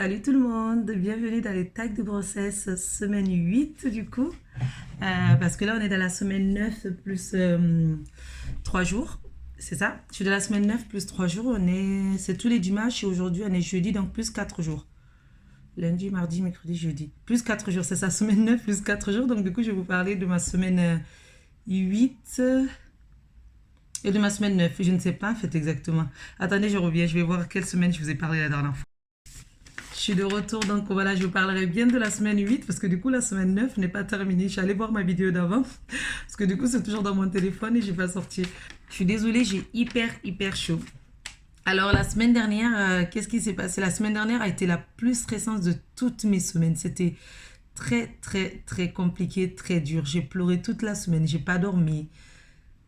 Salut tout le monde, bienvenue dans les tags de grossesse semaine 8 du coup. Parce que là on est dans la semaine 9 plus 3 jours, c'est ça? Je suis dans la semaine 9 plus 3 jours, c'est tous les dimanches et aujourd'hui on est jeudi donc plus 4 jours. Lundi, mardi, mercredi, jeudi. Plus 4 jours, c'est ça, semaine 9 plus 4 jours. Donc du coup je vais vous parler de ma semaine 8 et de ma semaine 9. Je ne sais pas en fait exactement. Attendez, je reviens, je vais voir quelle semaine je vous ai parlé la dernière fois. Je suis de retour, donc voilà, je vous parlerai bien de la semaine 8 parce que du coup, la semaine 9 n'est pas terminée. Je suis allée voir ma vidéo d'avant parce que du coup, c'est toujours dans mon téléphone et je n'ai pas sorti. Je suis désolée, j'ai hyper chaud. Alors, la semaine dernière, qu'est-ce qui s'est passé? La semaine dernière a été la plus stressante de toutes mes semaines. C'était très compliqué, très dur. J'ai pleuré toute la semaine, j'ai pas dormi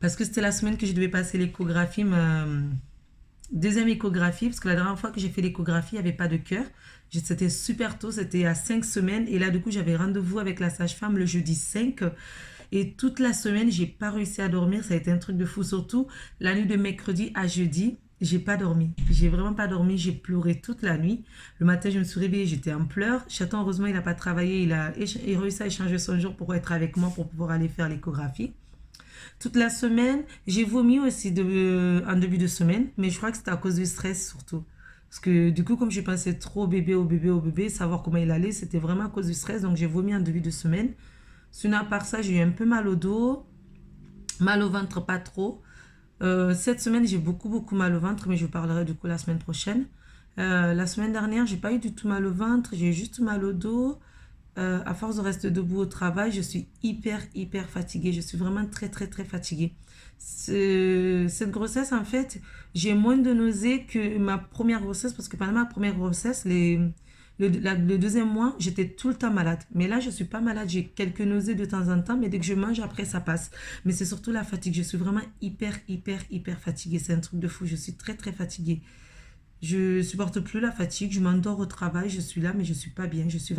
parce que c'était la semaine que je devais passer l'échographie, ma deuxième échographie, parce que la dernière fois que j'ai fait l'échographie, il n'y avait pas de cœur. C'était super tôt, c'était à 5 semaines. Et là, du coup, j'avais rendez-vous avec la sage-femme le jeudi 5. Et toute la semaine, j'ai pas réussi à dormir. Ça a été un truc de fou. Surtout, la nuit de mercredi à jeudi, j'ai pas dormi. J'ai vraiment pas dormi. J'ai pleuré toute la nuit. Le matin, je me suis réveillée, j'étais en pleurs. Chaton, heureusement, il n'a pas travaillé. Il a réussi à échanger son jour pour être avec moi, pour pouvoir aller faire l'échographie. Toute la semaine, j'ai vomi aussi en début de semaine, mais je crois que c'était à cause du stress surtout. Parce que du coup, comme je pensais trop au bébé, savoir comment il allait, c'était vraiment à cause du stress. Donc j'ai vomi en début de semaine. Sinon, à part ça, j'ai eu un peu mal au dos, mal au ventre, pas trop. Cette semaine, j'ai beaucoup mal au ventre, mais je vous parlerai du coup la semaine prochaine. La semaine dernière, j'ai pas eu du tout mal au ventre, j'ai eu juste mal au dos. À force de rester debout au travail, je suis hyper fatiguée. Je suis vraiment très fatiguée. Cette grossesse, en fait, j'ai moins de nausées que ma première grossesse parce que pendant ma première grossesse, le deuxième mois, j'étais tout le temps malade. Mais là, je suis pas malade. J'ai quelques nausées de temps en temps, mais dès que je mange, après, ça passe. Mais c'est surtout la fatigue. Je suis vraiment hyper fatiguée. C'est un truc de fou. Je suis très fatiguée. Je supporte plus la fatigue, je m'endors au travail, je suis là mais je suis pas bien, je suis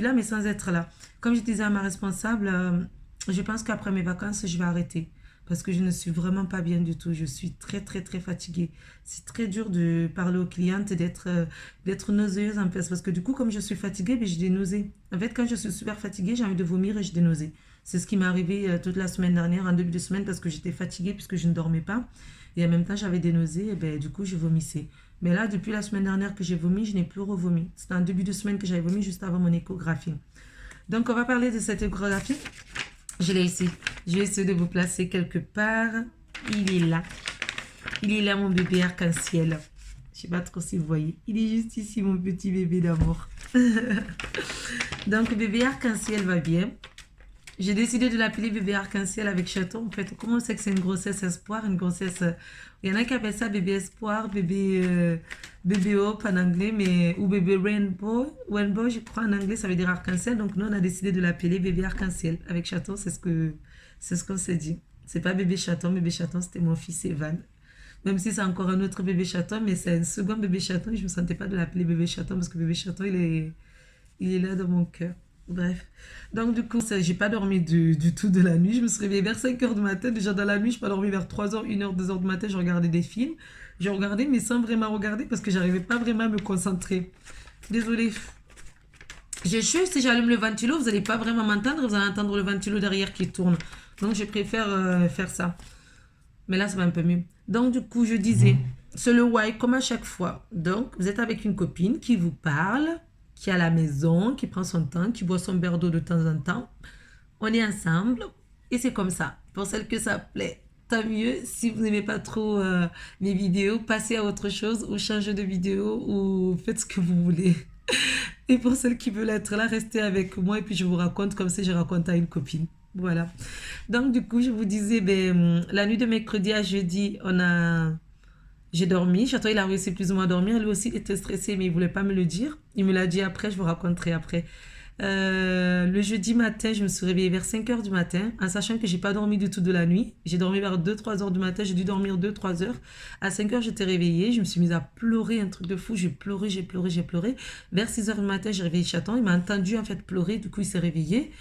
là mais sans être là. Comme je disais à ma responsable, je pense qu'après mes vacances, je vais arrêter parce que je ne suis vraiment pas bien du tout, je suis très fatiguée. C'est très dur de parler aux clientes et d'être nauséeuse en fait parce que du coup comme je suis fatiguée, ben, j'ai des nausées. En fait quand je suis super fatiguée, j'ai envie de vomir et j'ai des nausées. C'est ce qui m'est arrivé toute la semaine dernière, en début de semaine parce que j'étais fatiguée puisque je ne dormais pas. Et en même temps, j'avais des nausées et ben, du coup, je vomissais. Mais là, depuis la semaine dernière que j'ai vomi, je n'ai plus revomi. C'était en début de semaine que j'avais vomi juste avant mon échographie. Donc, on va parler de cette échographie. Je l'ai ici. Je vais essayer de vous placer quelque part. Il est là. Il est là, mon bébé arc-en-ciel. Je ne sais pas trop si vous voyez. Il est juste ici, mon petit bébé d'amour. Donc, bébé arc-en-ciel va bien. J'ai décidé de l'appeler bébé arc-en-ciel avec chaton. En fait, comment on sait que c'est une grossesse espoir, une grossesse... Il y en a qui appellent ça bébé espoir, bébé hope en anglais, ou bébé rainbow. Rainbow, je crois, en anglais, ça veut dire arc-en-ciel. Donc, nous, on a décidé de l'appeler bébé arc-en-ciel. Avec chaton, c'est ce qu'on s'est dit. C'est pas bébé chaton. Bébé chaton, c'était mon fils Evan. Même si c'est encore un autre bébé chaton, mais c'est un second bébé chaton. Je ne me sentais pas de l'appeler bébé chaton parce que bébé chaton, il est là dans mon cœur. Bref. Donc, du coup, j'ai pas dormi du tout de la nuit. Je me suis réveillée vers 5 h du matin. Déjà, dans la nuit, je n'ai pas dormi vers 3 h, 1 h, 2 h du matin. Je regardais des films. Je regardais, mais sans vraiment regarder parce que j'arrivais pas vraiment à me concentrer. Désolée. J'ai chaud. Si j'allume le ventilo, vous n'allez pas vraiment m'entendre. Vous allez entendre le ventilo derrière qui tourne. Donc, je préfère faire ça. Mais là, ça va un peu mieux. Donc, du coup, je disais, c'est le why comme à chaque fois. Donc, vous êtes avec une copine qui vous parle, qui est à la maison, qui prend son temps, qui boit son verre d'eau de temps en temps. On est ensemble et c'est comme ça. Pour celles que ça plaît, tant mieux. Si vous n'aimez pas trop mes vidéos, passez à autre chose ou changez de vidéo ou faites ce que vous voulez. Et pour celles qui veulent être là, restez avec moi et puis je vous raconte comme si je racontais à une copine. Voilà. Donc du coup, je vous disais, la nuit de mercredi à jeudi, j'ai dormi. Chaton, il a réussi plus ou moins à dormir. Lui aussi, il était stressé, mais il ne voulait pas me le dire. Il me l'a dit après, je vous raconterai après. Le jeudi matin, je me suis réveillée vers 5 h du matin, en sachant que je n'ai pas dormi du tout de la nuit. J'ai dormi vers 2-3 h du matin. J'ai dû dormir 2-3 h. À 5 h, j'étais réveillée. Je me suis mise à pleurer, un truc de fou. J'ai pleuré. Vers 6 h du matin, j'ai réveillé Chaton. Il m'a entendu en fait pleurer. Du coup, il s'est réveillé.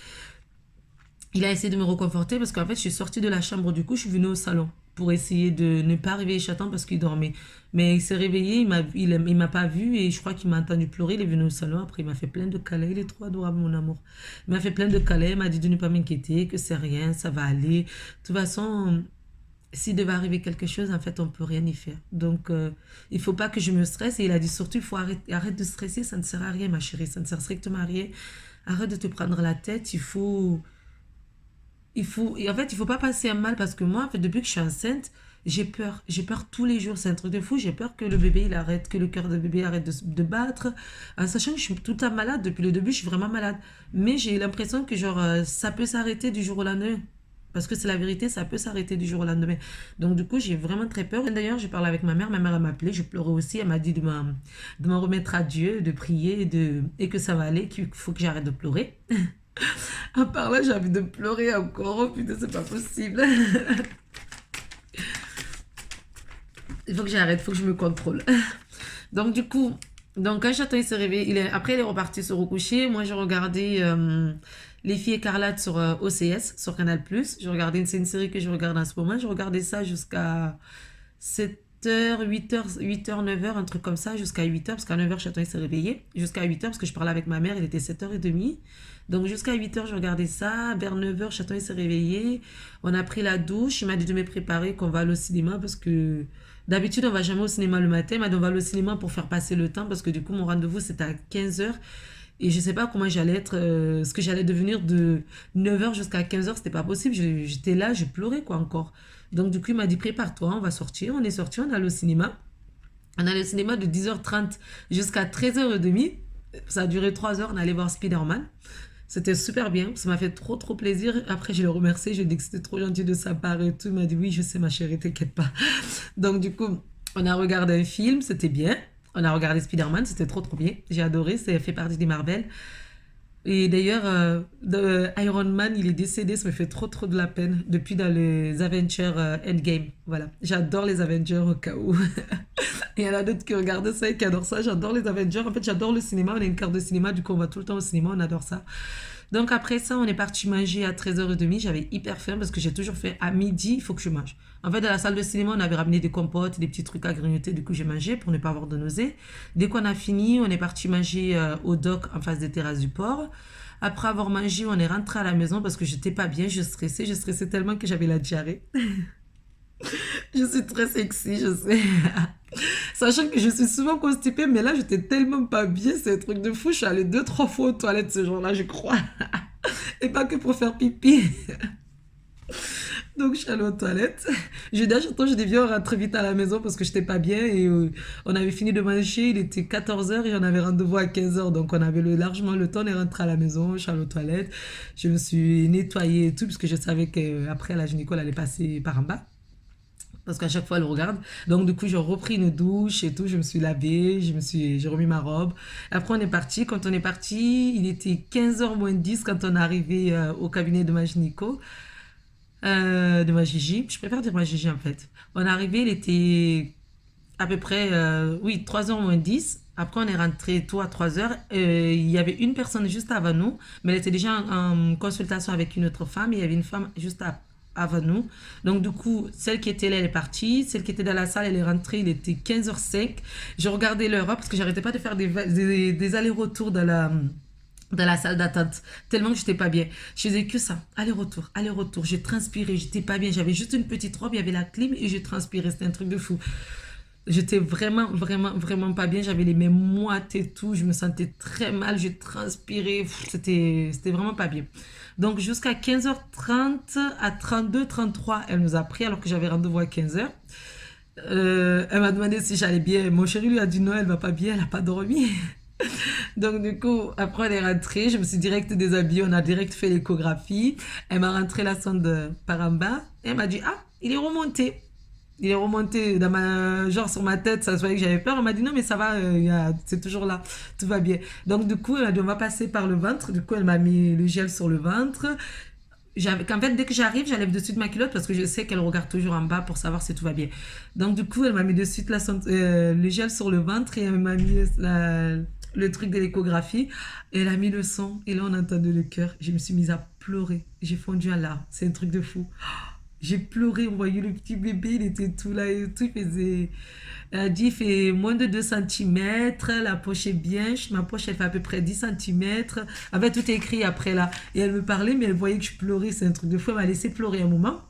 Il a essayé de me reconforter parce qu'en fait, je suis sortie de la chambre. Du coup, je suis venue au salon. pour essayer de ne pas réveiller Chatan parce qu'il dormait. Mais il s'est réveillé, il m'a pas vu et je crois qu'il m'a entendu pleurer. Il est venu au salon, après il m'a fait plein de câlins. Il est trop adorable, mon amour. Il m'a fait plein de câlins, il m'a dit de ne pas m'inquiéter, que c'est rien, ça va aller. De toute façon, s'il devait arriver quelque chose, en fait, on peut rien y faire. Donc, il faut pas que je me stresse. Et il a dit surtout, il faut arrête de stresser, ça ne sert à rien, ma chérie, ça ne sert strictement à rien. Arrête de te prendre la tête, et en fait, il faut pas passer un mal parce que moi, en fait, depuis que je suis enceinte, j'ai peur. J'ai peur tous les jours. C'est un truc de fou. J'ai peur que le bébé, il arrête, que le cœur de bébé arrête de battre. En sachant que je suis tout le temps malade. Depuis le début, je suis vraiment malade. Mais j'ai l'impression que, genre, ça peut s'arrêter du jour au lendemain. Parce que c'est la vérité, ça peut s'arrêter du jour au lendemain. Donc, du coup, j'ai vraiment très peur. Et d'ailleurs, j'ai parlé avec ma mère. Ma mère, elle m'a appelé. Je pleurais aussi. Elle m'a dit de m'en remettre à Dieu, de prier et que ça va aller, qu'il faut que j'arrête de pleurer. À part là, j'ai envie de pleurer encore. Oh putain, c'est pas possible. Il faut que j'arrête, il faut que je me contrôle. Donc, du coup, quand Chaton il s'est réveillé, après, il est reparti se recoucher. Moi, j'ai regardé Les Filles Écarlates sur OCS, sur Canal+. C'est une série que je regarde en ce moment. Je regardais ça jusqu'à 7h, 8h, 9h, un truc comme ça, jusqu'à 8h, parce qu'à 9h, Chaton il s'est réveillé. Jusqu'à 8h, parce que je parlais avec ma mère, il était 7h30. Donc jusqu'à 8h, je regardais ça. Vers 9h, Chaton il s'est réveillé. On a pris la douche. Il m'a dit de me préparer, qu'on va aller au cinéma, parce que d'habitude, on va jamais au cinéma le matin. Il m'a dit on va aller au cinéma pour faire passer le temps, parce que du coup, mon rendez-vous, c'était à 15h. Et je sais pas comment j'allais être, ce que j'allais devenir de 9h jusqu'à 15h, c'était pas possible. J'étais là, je pleurais quoi encore. Donc du coup, il m'a dit prépare-toi, on va sortir. On est sorti, on est allé au cinéma. On est allé au cinéma de 10h30 jusqu'à 13h30. Ça a duré 3 heures, on allait voir Spider-Man. C'était super bien, ça m'a fait trop trop plaisir. Après, je l'ai remercié, je lui ai dit que c'était trop gentil de sa part et tout. Il m'a dit oui, je sais ma chérie, t'inquiète pas. Donc du coup, on a regardé un film, c'était bien. On a regardé Spider-Man, c'était trop trop bien. J'ai adoré, ça fait partie des Marvel. Et d'ailleurs, Iron Man, il est décédé, ça me fait trop trop de la peine. Depuis dans les Avengers Endgame, voilà. J'adore les Avengers au cas où. Et il y en a d'autres qui regardent ça et qui adorent ça. J'adore les Avengers. En fait, j'adore le cinéma. On a une carte de cinéma, du coup, on va tout le temps au cinéma. On adore ça. Donc, après ça, on est parti manger à 13h30. J'avais hyper faim parce que j'ai toujours fait à midi, il faut que je mange. En fait, dans la salle de cinéma, on avait ramené des compotes, des petits trucs à grignoter. Du coup, j'ai mangé pour ne pas avoir de nausées. Dès qu'on a fini, on est parti manger au dock en face des terrasses du port. Après avoir mangé, on est rentré à la maison parce que j'étais pas bien, je stressais. Je stressais tellement que j'avais la diarrhée. Je suis très sexy, je sais. Sachant que je suis souvent constipée, mais là, j'étais tellement pas bien, c'est un truc de fou. Je suis allée 2, 3 fois aux toilettes ce jour-là, je crois. Et pas que pour faire pipi. Donc, je suis allée aux toilettes. J'ai dit à Chantal, je dis, viens, on rentre très vite à la maison parce que j'étais pas bien. Et on avait fini de manger, il était 14h et on avait rendez-vous à 15h. Donc, on avait largement le temps de rentrer à la maison. Je suis allée aux toilettes. Je me suis nettoyée et tout, parce que je savais qu'après, la gynéco, elle allait passer par en bas. Parce qu'à chaque fois, elle regarde. Donc, du coup, j'ai repris une douche et tout. Je me suis lavée, j'ai remis ma robe. Après, on est parti. Quand on est parti, il était 15h moins 10 quand on est arrivé au cabinet de ma gynéco, de ma Gigi. Je préfère dire ma Gigi, en fait. On est arrivé, il était à peu près, oui, 3h moins 10. Après, on est rentré tôt à 3h. Il y avait une personne juste avant nous, mais elle était déjà en consultation avec une autre femme. Et il y avait une femme juste avant nous. Donc, du coup, celle qui était là, elle est partie. Celle qui était dans la salle, elle est rentrée. Il était 15h05. Je regardais l'heure parce que j'arrêtais pas de faire des allers-retours dans la salle d'attente, tellement que j'étais pas bien. Je faisais que ça, aller-retour, aller-retour. J'ai transpiré, j'étais pas bien. J'avais juste une petite robe, il y avait la clim et j'ai transpiré. C'était un truc de fou. J'étais vraiment, vraiment, vraiment pas bien. J'avais les mains moites et tout. Je me sentais très mal. J'ai transpiré. C'était vraiment pas bien. Donc, jusqu'à 15h30, à 32, 33, elle nous a pris alors que j'avais rendez-vous à 15h. Elle m'a demandé si j'allais bien. Mon chéri lui a dit non, elle va pas bien, elle a pas dormi. Donc, du coup, après, elle est rentrée. Je me suis direct déshabillée. On a direct fait l'échographie. Elle m'a rentré la sonde par en bas. Et elle m'a dit, ah, il est remonté. Il est remonté genre sur ma tête, ça se voyait que j'avais peur. Elle m'a dit non, mais ça va, c'est toujours là, tout va bien. Donc, du coup, elle a dit on va passer par le ventre. Du coup, elle m'a mis le gel sur le ventre. En fait, dès que j'arrive, j'enlève de suite ma culotte parce que je sais qu'elle regarde toujours en bas pour savoir si tout va bien. Donc, du coup, elle m'a mis de suite le gel sur le ventre et elle m'a mis le truc de l'échographie. Et elle a mis le son et là, on entendait le cœur. Je me suis mise à pleurer. J'ai fondu en larmes. C'est un truc de fou. J'ai pleuré, on voyait le petit bébé, il était tout là et tout, il faisait... Elle a dit, il fait moins de 2 centimètres, la poche est bien, ma poche elle fait à peu près 10 centimètres. En fait, tout est écrit après là. Et elle me parlait, mais elle voyait que je pleurais, c'est un truc de fou, elle m'a laissé pleurer un moment.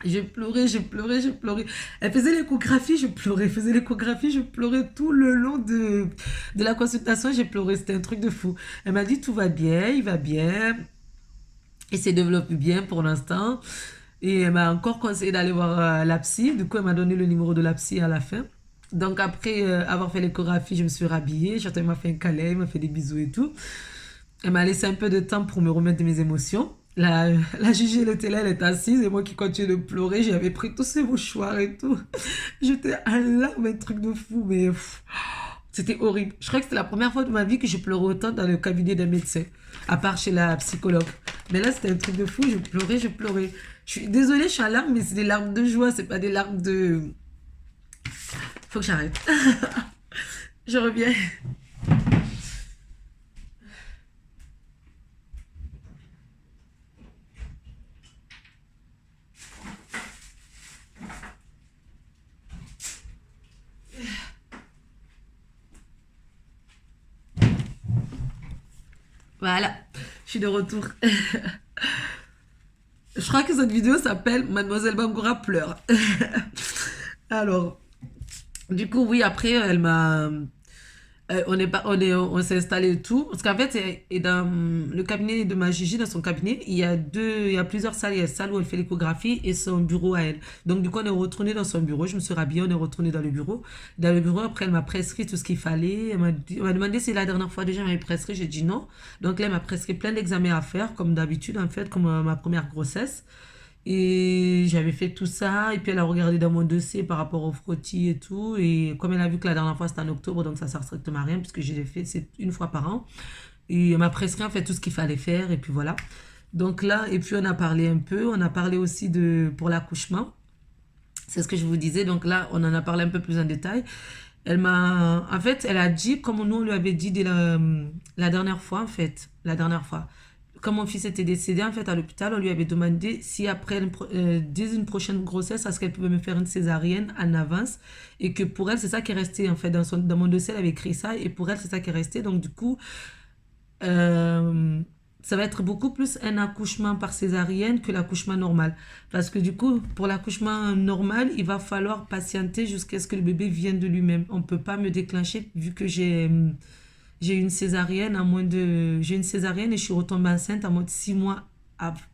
J'ai pleuré, j'ai pleuré, j'ai pleuré. Elle faisait l'échographie, je pleurais. Elle faisait l'échographie, je pleurais tout le long de la consultation, j'ai pleuré. C'était un truc de fou. Elle m'a dit tout va bien, il va bien, il se développe bien pour l'instant. Et elle m'a encore conseillé d'aller voir la psy. Du coup, elle m'a donné le numéro de la psy à la fin. Donc après avoir fait l'échographie, je me suis rhabillée. Elle m'a fait un câlin, elle m'a fait des bisous et tout. Elle m'a laissé un peu de temps pour me remettre de mes émotions. La Gigi, elle était là, elle était assise et moi qui continuais de pleurer, j'avais pris tous ces mouchoirs et tout. J'étais à larmes, un truc de fou, mais c'était horrible. Je crois que c'était la première fois de ma vie que je pleurais autant dans le cabinet d'un médecin, à part chez la psychologue. Mais là, c'était un truc de fou, je pleurais, je pleurais. Je suis désolée, je suis à larmes, mais c'est des larmes de joie, c'est pas des larmes de... Faut que j'arrête. Je reviens. Voilà, je suis de retour. Je crois que cette vidéo s'appelle Mademoiselle Bangoura pleure. Alors, du coup, oui, après, elle m'a... on s'est installé et tout. Parce qu'en fait, et dans le cabinet de ma Gigi, dans son cabinet, il y a plusieurs salles. Il y a la salle où elle fait l'échographie et son bureau à elle. Donc, du coup, on est retourné dans son bureau. Je me suis rhabillée, on est retourné dans le bureau. Dans le bureau, après, elle m'a prescrit tout ce qu'il fallait. Elle m'a demandé si la dernière fois déjà, elle m'avait prescrit. J'ai dit non. Donc, là, elle m'a prescrit plein d'examens à faire, comme d'habitude, en fait, comme ma première grossesse. Et j'avais fait tout ça. Et puis, elle a regardé dans mon dossier par rapport au frottis et tout. Et comme elle a vu que la dernière fois, c'était en octobre, donc ça ne sert strictement à rien, puisque j'ai fait, c'est une fois par an. Et elle m'a prescrit, en fait, tout ce qu'il fallait faire. Et puis voilà. Donc là, et puis on a parlé un peu. On a parlé aussi pour l'accouchement. C'est ce que je vous disais. Donc là, on en a parlé un peu plus en détail. En fait, elle a dit, comme nous, on lui avait dit la dernière fois, en fait, la dernière fois, quand mon fils était décédé, en fait, à l'hôpital, on lui avait demandé si après, dès une prochaine grossesse, est-ce qu'elle pouvait me faire une césarienne en avance. Et que pour elle, c'est ça qui est resté, en fait, dans mon dossier, elle avait écrit ça. Et pour elle, c'est ça qui est resté. Donc, du coup, euh, ça va être beaucoup plus un accouchement par césarienne que l'accouchement normal. Parce que du coup, pour l'accouchement normal, il va falloir patienter jusqu'à ce que le bébé vienne de lui-même. On ne peut pas me déclencher vu que j'ai une césarienne j'ai une césarienne et je suis retombée enceinte à moins de 6 mois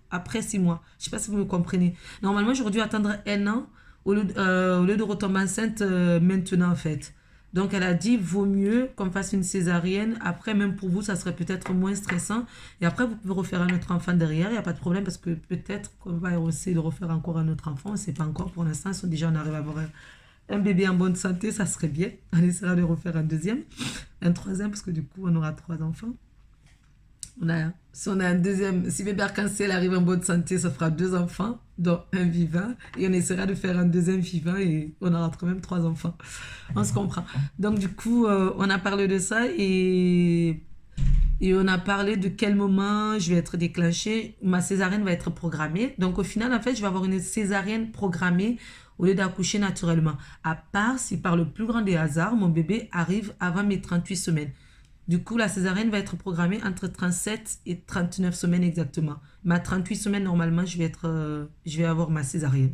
après 6 mois. Je ne sais pas si vous me comprenez. Normalement, j'aurais dû attendre un an au lieu de retomber enceinte maintenant en fait. Donc elle a dit, vaut mieux qu'on fasse une césarienne. Après, même pour vous, ça serait peut-être moins stressant. Et après, vous pouvez refaire un autre enfant derrière. Il n'y a pas de problème parce que peut-être qu'on va essayer de refaire encore un autre enfant. On ne sait pas encore pour l'instant. Si déjà on arrive à avoir un bébé en bonne santé, ça serait bien. On essaiera de refaire un deuxième, un troisième, parce que du coup, on aura 3 enfants. Si on a un deuxième, si bébé arc-en-ciel arrive en bonne santé, ça fera 2 enfants, dont un vivant. Et on essaiera de faire un deuxième vivant et on aura quand même 3 enfants. On se comprend. Donc, du coup, on a parlé de ça et on a parlé de quel moment je vais être déclenchée. Ma césarienne va être programmée. Donc, au final, en fait, je vais avoir une césarienne programmée au lieu d'accoucher naturellement. À part si par le plus grand des hasards, mon bébé arrive avant mes 38 semaines. Du coup, la césarienne va être programmée entre 37 et 39 semaines exactement. Ma 38 semaines, normalement, je vais avoir ma césarienne.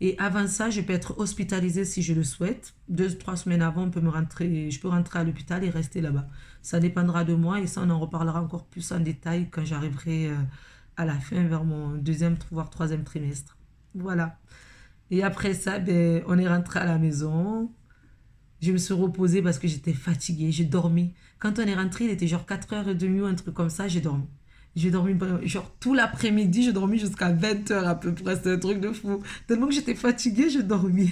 Et avant ça, je peux être hospitalisée si je le souhaite. 2, 3 semaines avant, je peux rentrer à l'hôpital et rester là-bas. Ça dépendra de moi et ça, on en reparlera encore plus en détail quand j'arriverai à la fin, vers mon deuxième, voire troisième trimestre. Voilà. Et après ça, ben, on est rentré à la maison. Je me suis reposée parce que j'étais fatiguée. J'ai dormi. Quand on est rentré, il était genre 4h30 ou un truc comme ça. J'ai dormi. J'ai dormi genre tout l'après-midi. J'ai dormi jusqu'à 20h à peu près. C'était un truc de fou. Tellement que j'étais fatiguée, j'ai dormi.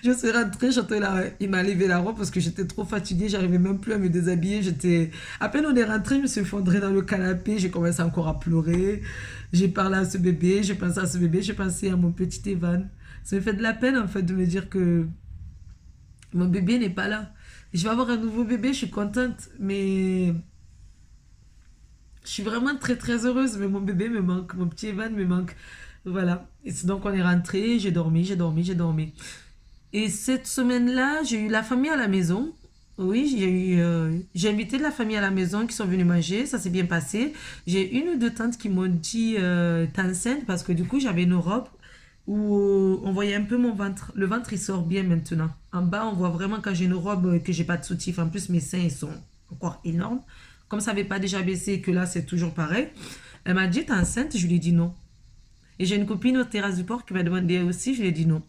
Je suis rentrée, j'étais là. Il m'a levé la robe parce que j'étais trop fatiguée. J'arrivais même plus à me déshabiller. À peine on est rentré, je me suis effondrée dans le canapé. J'ai commencé encore à pleurer. J'ai parlé à ce bébé. J'ai pensé à ce bébé. J'ai pensé à mon petit Evan. Ça me fait de la peine en fait de me dire que mon bébé n'est pas là. Je vais avoir un nouveau bébé, je suis contente, mais je suis vraiment très très heureuse. Mais mon bébé me manque, mon petit Evan me manque. Voilà. Et donc, on est rentré, j'ai dormi, j'ai dormi, j'ai dormi. Et cette semaine-là, j'ai eu la famille à la maison. Oui, j'ai invité de la famille à la maison qui sont venus manger. Ça s'est bien passé. J'ai une ou deux tantes qui m'ont dit t'es enceinte parce que du coup, j'avais une robe où on voyait un peu mon ventre. Le ventre, il sort bien maintenant. En bas, on voit vraiment quand j'ai une robe que j'ai pas de soutif. En plus, mes seins, ils sont encore énormes. Comme ça n'avait pas déjà baissé et que là, c'est toujours pareil. Elle m'a dit t'es enceinte. Je lui ai dit non. Et j'ai une copine au terrasse du port qui m'a demandé aussi. Je lui ai dit non.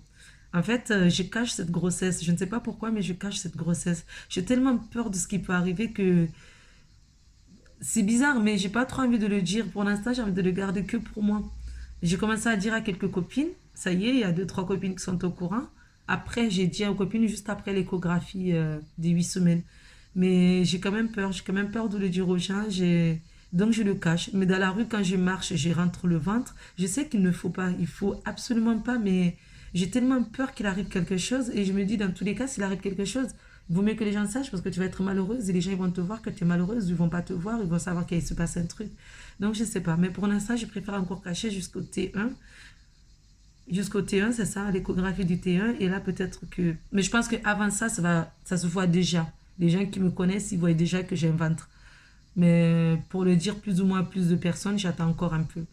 En fait, je cache cette grossesse. Je ne sais pas pourquoi, mais je cache cette grossesse. J'ai tellement peur de ce qui peut arriver que c'est bizarre, mais j'ai pas trop envie de le dire. Pour l'instant, j'ai envie de le garder que pour moi. J'ai commencé à dire à quelques copines. Ça y est, il y a deux, trois copines qui sont au courant. Après, j'ai dit aux copines juste après l'échographie des 8 semaines. Mais j'ai quand même peur. J'ai quand même peur de le dire aux gens. Donc, je le cache. Mais dans la rue, quand je marche, je rentre le ventre. Je sais qu'il ne faut pas. Il faut absolument pas. Mais j'ai tellement peur qu'il arrive quelque chose. Et je me dis, dans tous les cas, s'il arrive quelque chose, il vaut mieux que les gens sachent parce que tu vas être malheureuse. Et les gens ils vont te voir que tu es malheureuse. Ils vont pas te voir. Ils vont savoir qu'il se passe un truc. Donc, je sais pas. Mais pour l'instant, je préfère encore cacher jusqu'au T1. Jusqu'au T1, c'est ça, l'échographie du T1. Et là, peut-être que. Mais je pense qu'avant ça, ça se voit déjà. Les gens qui me connaissent, ils voient déjà que j'ai un ventre. Mais pour le dire plus ou moins à plus de personnes, j'attends encore un peu.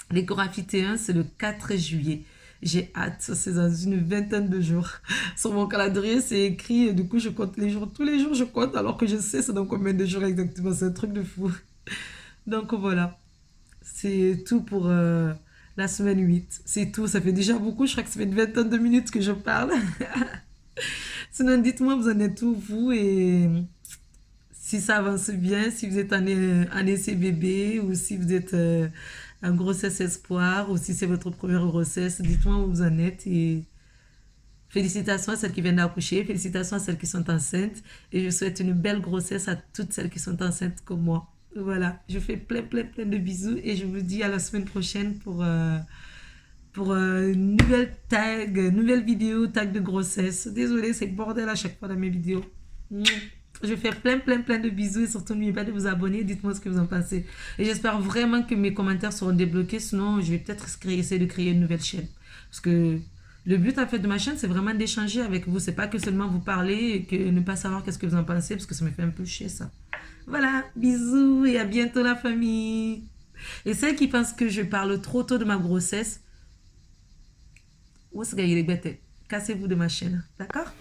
L'échographie T1, c'est le 4 juillet. J'ai hâte, c'est dans une vingtaine de jours. Sur mon calendrier, c'est écrit, et du coup, je compte les jours. Tous les jours, je compte, alors que je sais c'est dans combien de jours exactement. C'est un truc de fou. Donc voilà, c'est tout pour la semaine 8. C'est tout, ça fait déjà beaucoup. Je crois que ça fait une vingtaine de minutes que je parle. Sinon, dites-moi, vous en êtes où, vous, et si ça avance bien, si vous êtes en essai bébé ou si vous êtes en grossesse espoir ou si c'est votre première grossesse, dites-moi où vous en êtes et félicitations à celles qui viennent d'accoucher, félicitations à celles qui sont enceintes et je souhaite une belle grossesse à toutes celles qui sont enceintes comme moi. Voilà, je fais plein, plein, plein de bisous et je vous dis à la semaine prochaine pour une nouvelle tag, nouvelle vidéo, tag de grossesse. Désolée, c'est le bordel à chaque fois dans mes vidéos. Je fais plein, plein, plein de bisous et surtout n'oubliez pas de vous abonner. Dites-moi ce que vous en pensez. Et j'espère vraiment que mes commentaires seront débloqués. Sinon, je vais peut-être essayer de créer une nouvelle chaîne. Parce que le but en fait de ma chaîne, c'est vraiment d'échanger avec vous. C'est pas que seulement vous parler et que ne pas savoir qu'est-ce que vous en pensez parce que ça me fait un peu chier ça. Voilà, bisous et à bientôt la famille. Et celles qui pensent que je parle trop tôt de ma grossesse, cassez-vous de ma chaîne. D'accord?